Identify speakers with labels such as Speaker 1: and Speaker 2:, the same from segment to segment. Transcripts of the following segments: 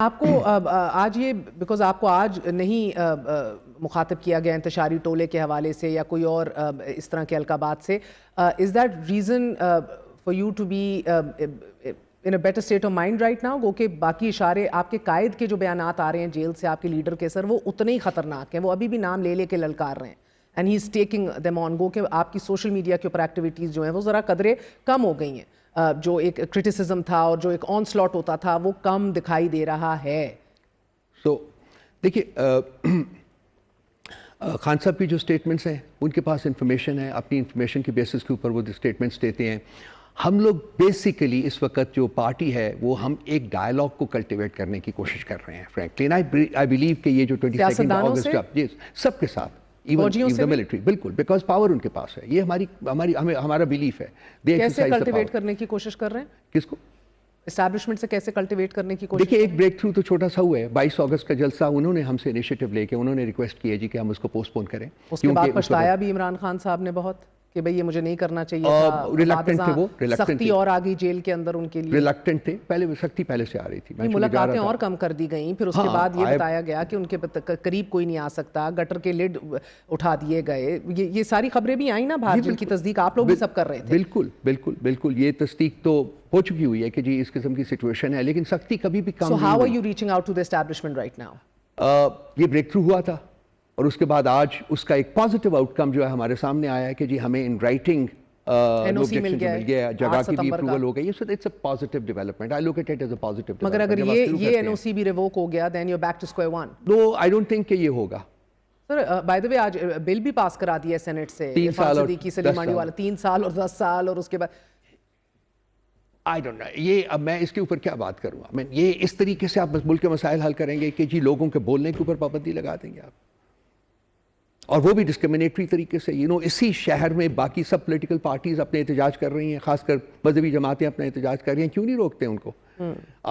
Speaker 1: آپ کو آج یہ بیکاز آپ کو آج نہیں مخاطب کیا گیا انتشاری ٹولے کے حوالے سے یا کوئی اور اس طرح کے القابات سے، is that reason for you to be in a better state of mind right now؟ گو کہ باقی اشارے آپ کے قائد کے جو بیانات آ رہے ہیں جیل سے آپ کے لیڈر کے سر، وہ اتنے ہی خطرناک ہیں، وہ ابھی بھی نام لے لے کے للکار رہے ہیں and he is taking them on، گو کہ آپ کی سوشل میڈیا کے اوپر ایکٹیویٹیز جو ہیں وہ ذرا قدرے کم ہو گئی ہیں، جو ایک کرٹیسزم تھا اور جو ایک آن سلاٹ ہوتا تھا وہ کم دکھائی دے رہا ہے۔
Speaker 2: تو دیکھیے خان صاحب کی جو اسٹیٹمنٹس ہیں ان کے پاس انفارمیشن ہے، اپنی انفارمیشن کے بیسس کے اوپر وہ اسٹیٹمنٹس دیتے ہیں۔ ہم لوگ بیسیکلی اس وقت جو پارٹی ہے وہ ہم ایک ڈائلاگ کو کلٹیویٹ کرنے کی کوشش کر رہے ہیں فرینکلی، آئی بلیو کہ یہ جو 22 اگست سب کے ساتھ ایون ملٹری، بالکل، بیکاز پاور ان کے پاس ہے، یہ ہمارا بلیف ہے۔
Speaker 1: کیسے کلٹیویٹ کرنے کی کوشش کر رہے ہیں؟
Speaker 2: کس کو؟
Speaker 1: اسٹیبلشمنٹ سے کیسے کلٹیویٹ کرنے کی کوشش؟
Speaker 2: دیکھیے ایک بریک تھرو تو چھوٹا سا ہوا ہے، 22 اگست کا جلسہ انہوں نے ہم سے انیشیٹو لے کے انہوں نے ریکویسٹ کی ہے جی کہ ہم اس کو پوسٹ پون کریں۔
Speaker 1: اس کے بعد پچھتایا بھی عمران خان صاحب نے بہت کہ بھئی یہ مجھے نہیں کرنا چاہیے تھا،
Speaker 2: ریلکٹنٹ تھے وہ،
Speaker 1: سختی اور آگئی جیل کے اندر ان کے لیے،
Speaker 2: ریلکٹنٹ تھے، پہلے سختی پہلے سے آ رہی تھی،
Speaker 1: ملاقاتیں اور کم کر دی گئیں، پھر اس کے بعد یہ بتایا گیا کہ ان کے قریب کوئی نہیں آ سکتا، گٹر کے لڈ اٹھا دیے گئے، یہ ساری خبریں بھی آئیں نا باہر جن کی تصدیق آپ لوگ بھی سب کر رہے تھے۔
Speaker 2: بالکل بالکل بالکل، یہ تصدیق تو ہو چکی ہوئی ہے کہ جی اس قسم کی سچویشن ہے، لیکن سختی کبھی بھی کم نہیں ہوئی۔
Speaker 1: So how are you reaching out to the establishment right now؟
Speaker 2: یہ بریک تھرو ہوا تھا اور اس کے بعد آج اس کا ایک پازیٹیو آؤٹ کم جو ہے ہمارے سامنے آیا ہے کہ جی ہمیں ان رائٹنگ
Speaker 1: مل گیا،
Speaker 2: جگہ کی بھی اپروول ہو گئی، so it's a positive development. I look at it as a positive development.
Speaker 1: مگر اگر یہ NOC بھی ریووک ہو گیا then you're back to square one.
Speaker 2: No, I don't think کہ یہ ہوگا۔
Speaker 1: سر بائی دا وے آج بل بھی پاس کرا دیا سینٹ سے،
Speaker 2: 3 سال اور
Speaker 1: 3 سال اور 10 سال، اور اس کے بعد
Speaker 2: I don't know، یہ اب میں اس کے اوپر کیا بات کروں گا، یہ اس طریقے سے آپ بس ملک کے مسائل حل کریں گے کہ جی لوگوں کے بولنے کے اوپر پابندی لگا دیں گے آپ، اور وہ بھی ڈسکریمنیٹری طریقے سے، اسی شہر میں باقی سب پولیٹیکل پارٹیز اپنے احتجاج کر رہی ہیں، خاص کر مذہبی جماعتیں اپنے احتجاج کر رہی ہیں، کیوں نہیں روکتے ان کو؟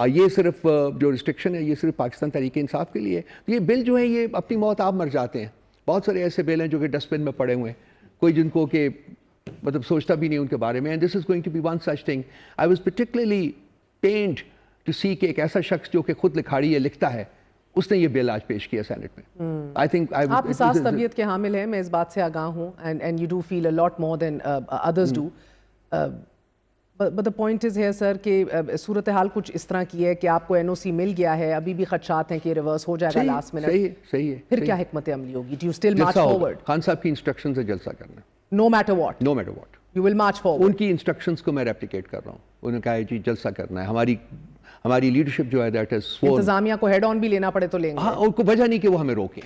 Speaker 2: یہ صرف جو ریسٹرکشن ہے یہ صرف پاکستان تحریک انصاف کے لیے، یہ بل جو ہیں یہ اپنی موت آپ مر جاتے ہیں، بہت سارے ایسے بل ہیں جو کہ ڈسٹ بن میں پڑے ہوئے ہیں، کوئی جن کو کہ مطلب سوچتا بھی نہیں ان کے بارے میں، and this is going to be one such thing. I was particularly pained to see کہ ایک ایسا شخص جو کہ خود لکھاڑی ہے، لکھتا ہے، اس نے یہ بل آج پیش کیا سینٹ میں۔ آئی تھنک
Speaker 1: آپ حساس طبیعت کے حامل ہیں، میں اس بات سے آگاہ ہوں، and you do feel a lot more than others do, but the point is here sir کہ صورتحال کچھ اس طرح کی ہے کہ آپ کو NOC مل گیا ہے، ابھی بھی خدشات ہیں کہ ریورس ہو جائے گا لاسٹ منٹ،
Speaker 2: صحیح ہے،
Speaker 1: پھر کیا حکمت عملی ہوگی؟ Do you still march forward?
Speaker 2: Khan صاحب کی انسٹرکشن سے جلسہ کرنا،
Speaker 1: no matter what,
Speaker 2: no matter what
Speaker 1: you will march forward.
Speaker 2: ان کی انسٹرکشنز کو میں ریپلیکیٹ کر رہا ہوں، انہوں نے کہا ہے جی جلسہ کرنا ہے، ہماری لیڈرشپ جو ہے دیٹ از سوورن،
Speaker 1: انتظامیہ کو ہیڈ آن بھی لینا پڑے تو لیں گے،
Speaker 2: ہاں، ان کو وجہ نہیں کہ وہ ہمیں روکیں۔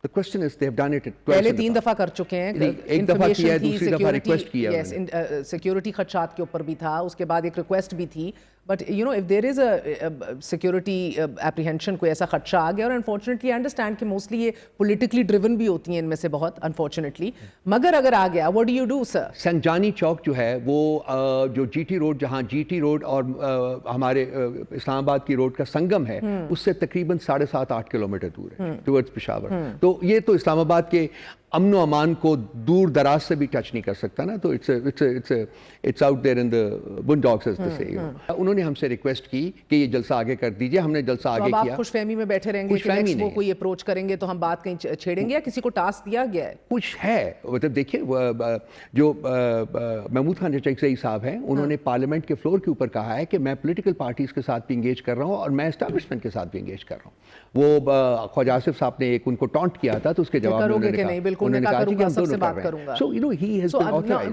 Speaker 2: The question is they have done it
Speaker 1: پہلے 3 دفعہ کر چکے ہیں،
Speaker 2: ایک دفعہ کیا ہے، دوسری دفعہ ریکویسٹ کیا ہے،
Speaker 1: سیکیورٹی خدشات کے اوپر بھی تھا، اس کے بعد ایک ریکویسٹ بھی تھی، but you know if there is a security apprehension, کوئی ایسا خدشہ آ گیا، اور انفارچونیٹلی آئی انڈرسٹینڈ کہ موسٹلی یہ پولیٹیکلی ڈریون بھی ہوتی ہیں ان میں سے بہت، انفارچونیٹلی، مگر اگر آ گیا what do you do sir؟
Speaker 2: سنجانی چوک جو ہے وہ جو جی ٹی روڈ، جہاں جی ٹی روڈ اور ہمارے اسلام آباد کی روڈ کا سنگم ہے، اس سے تقریباً 7.5-8 کلومیٹر دور ہے ٹورڈز پشاور، تو یہ تو اسلام آباد کے امن و امان کو دور دراز سے بھی ٹچ نہیں کر سکتا نا، تو it's out there in the boondocks as they say. انہوں نے ہم سے ریکویسٹ کی کہ یہ جلسہ آگے کر دیجئے، ہم نے جلسہ آگے کیا۔
Speaker 1: آپ خوش فہمی میں بیٹھے رہیں گے کہ نیکسٹ وہ کوئی اپروچ کریں گے تو ہم بات کہیں چھیڑیں گے، یا کسی کو ٹاسک دیا گیا ہے؟
Speaker 2: کچھ ہے، مطلب دیکھیے جو محمود خان چکزئی صاحب ہیں، انہوں نے پارلیمنٹ کے فلور کے اوپر کہا ہے کہ میں پولیٹیکل پارٹیز کے ساتھ بھی انگیج کر رہا ہوں اور میں اسٹیبلشمنٹ کے ساتھ بھی انگیج کر رہا ہوں۔ وہ خواجہ آصف صاحب نے ایک ان کو ٹانٹ کیا تھا، تو اس کے جواب میں انہوں نے کہا
Speaker 1: انہوں نے کہا کہ سب سے بات کروں گا۔ So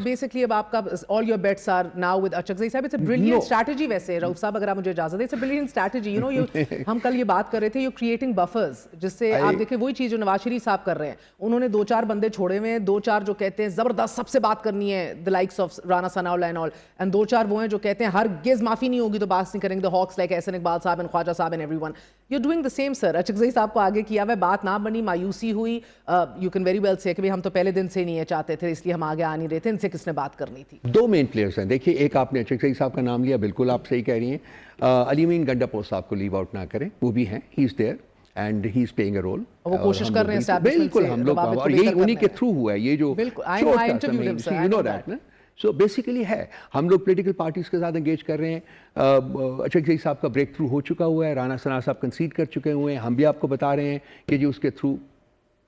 Speaker 1: basically اب آپ کا all your bets are now with چکزئی صاحب۔ It's a brilliant strategy ویسے، رؤوف صاحب اگر آپ مجھے اجازت دیں، it's a brilliant strategy, you know، ہم کل یہ بات کر رہے تھے، you're creating buffers، جس سے آپ دیکھیں وہی چیز جو نواز شریف صاحب کر رہے ہیں، انہوں نے 2-4 بندے چھوڑے ہوئے ہیں، 2-4 جو کہتے ہیں زبردست سب سے بات کرنی ہے، the likes of Rana Sana Allah and all، and 2-4 وہ ہیں جو کہتے ہیں ہرگز معافی نہیں ہوگی تو بات نہیں کریں گے، the hawks like Ahsan Iqbal صاحب and خواجہ صاحب and everyone۔ You're doing the same sir۔ چکزئی صاحب کو آگے کیا ہوا ہے، بات نہ بنی، مایوسی ہوئی، you can very well say کہ ہم تو پہلے دن سے نہیں یہ چاہتے تھے، اس لیے ہم آگے آ نہیں رہے تھے، ان سے کس نے بات کرنی تھی؟
Speaker 2: 2 مین پلیئرز ہیں، دیکھیے ایک آپ نے چکزئی صاحب کا نام لیا، بالکل آپ صحیح کہہ رہی ہیں، علی امین گنڈاپور صاحب کو لیو آؤٹ نہ کریں، وہ بھی ہیں، he is there and he is playing a role,
Speaker 1: وہ کوشش کر رہے ہیں
Speaker 2: بالکل ہم لوگ، اور یہی انہی کے تھرو ہوا ہے یہ جو سو بیسیکلی ہے ہم لوگ پولیٹیکل پارٹیز کے ساتھ انگیج کر رہے ہیں. اچھا صاحب کا بریک تھرو ہو چکا ہوا ہے, رانا ثنا صاحب کنسیڈ کر چکے ہوئے ہیں, ہم بھی آپ کو بتا رہے ہیں کہ جی اس کے تھرو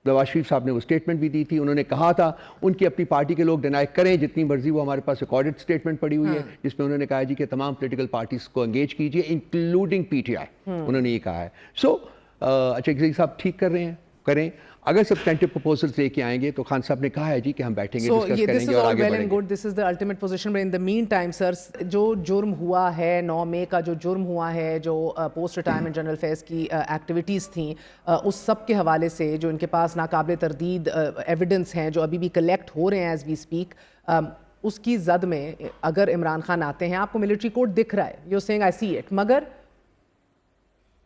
Speaker 2: نواز شریف صاحب نے وہ اسٹیٹمنٹ بھی دی تھی, انہوں نے کہا تھا ان کی اپنی پارٹی کے لوگ ڈینائی کریں جتنی مرضی, وہ ہمارے پاس ریکارڈڈ اسٹیٹمنٹ پڑی ہوئی ہے جس میں انہوں نے کہا جی کہ تمام پولیٹیکل پارٹیز کو انگیج کیجیے انکلوڈنگ پی ٹی آئی, انہوں نے یہ کہا ہے. سو اچھا صاحب ٹھیک کر رہے ہیں, کریں. اگر سبسٹینٹیو پروپوزلز لے کے آئیں گے تو خان صاحب نے کہا ہے جی کہ ہم بیٹھیں گے, ڈسکس کریں گے اور آگے بڑھیں گے.
Speaker 1: This is the ultimate position, but in the meantime sir جو جرم ہوا ہے 9 مئی کا, جو جرم ہوا ہے, جو پوسٹ ریٹائرمنٹ جنرل فیض کی ایکٹیویٹیز تھیں, اس سب کے حوالے سے جو ان کے پاس ناقابل تردید ایویڈنس ہیں جو ابھی بھی کلیکٹ ہو رہے ہیں ایز وی اسپیک, اس کی زد میں اگر عمران خان آتے ہیں, آپ کو ملٹری کوڈ دکھ رہا ہے, you saying I see it, مگر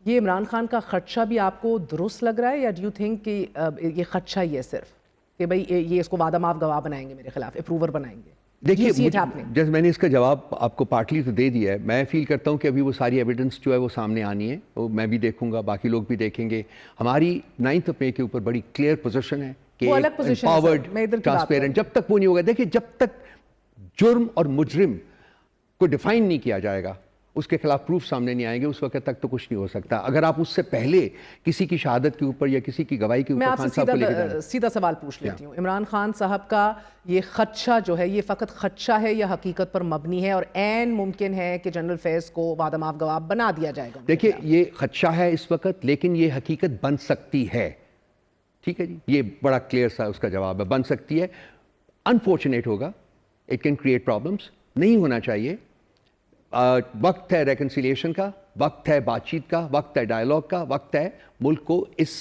Speaker 1: یہ عمران خان کا خدشہ بھی آپ کو درست لگ رہا ہے, یا ڈو یو تھنک کہ یہ خدشہ ہی ہے صرف کہ بھائی یہ اس کو وعدہ معاف گواہ بنائیں گے, میرے خلاف اپروور بنائیں گے؟
Speaker 2: دیکھیے جیسے میں نے اس کا جواب آپ کو پارٹلی تو دے دیا ہے, میں فیل کرتا ہوں کہ ابھی وہ ساری ایویڈنس جو ہے وہ سامنے آنی ہے, وہ میں بھی دیکھوں گا, باقی لوگ بھی دیکھیں گے. ہماری 9 مئی کے اوپر بڑی کلیئر پوزیشن ہے کہ امپاورڈ ٹرانسپیرنٹ, جب تک وہ نہیں ہوگا, دیکھیے جب تک جرم اور مجرم کو ڈیفائن نہیں کیا جائے گا, اس کے خلاف پروف سامنے نہیں آئیں گے, اس وقت تک تو کچھ نہیں ہو سکتا. اگر آپ اس سے پہلے کسی کی شہادت کے اوپر یا کسی کی گواہی کے اوپر خان صاحب کو لے کے جائیں.
Speaker 1: سیدھا سوال پوچھ لیتی ہوں, عمران خان صاحب کا یہ خدشہ جو ہے یہ فقط خدشہ ہے یا حقیقت پر مبنی ہے, اور عین ممکن ہے کہ جنرل فیض کو وعدہ معاف گواہ بنا دیا جائے گا؟
Speaker 2: دیکھیے یہ خدشہ ہے اس وقت, لیکن یہ حقیقت بن سکتی ہے. ٹھیک ہے جی, یہ بڑا کلیئر سا اس کا جواب ہے, بن سکتی ہے. انفارچونیٹ ہوگا, اٹ کین کریٹ پرابلمس, نہیں ہونا چاہیے. وقت ہے ریکنسیلیشن کا, وقت ہے بات چیت کا, وقت ہے ڈائلاگ کا, وقت ہے ملک کو اس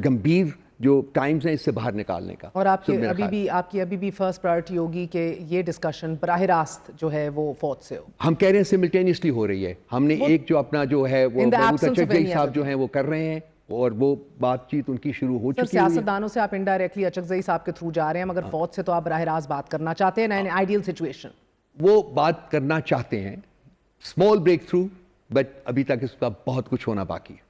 Speaker 2: گمبھیر جو ٹائمز ہیں اس سے باہر نکالنے کا.
Speaker 1: اور آپ کی ابھی بھی فرسٹ پرائرٹی ہوگی کہ یہ ڈسکشن براہ راست جو ہے وہ فوج سے ہو.
Speaker 2: ہم کہہ رہے ہیں سملٹینیسلی ہو رہی ہے. ہم نے ایک جو اپنا جو ہے وہ اچکزئی صاحب جو ہیں وہ کر رہے ہیں, اور وہ بات چیت ان کی شروع ہو چکی ہے.
Speaker 1: سیاستدانوں سے آپ انڈائریکٹلی اچکزئی صاحب کے تھرو جا رہے ہیں, مگر فوج سے تو آپ براہ راست بات کرنا چاہتے ہیں نا, آئیڈیل سچویشن
Speaker 2: وہ بات کرنا چاہتے ہیں. اسمال بریک تھرو, بٹ ابھی تک اس کا بہت کچھ ہونا باقی ہے.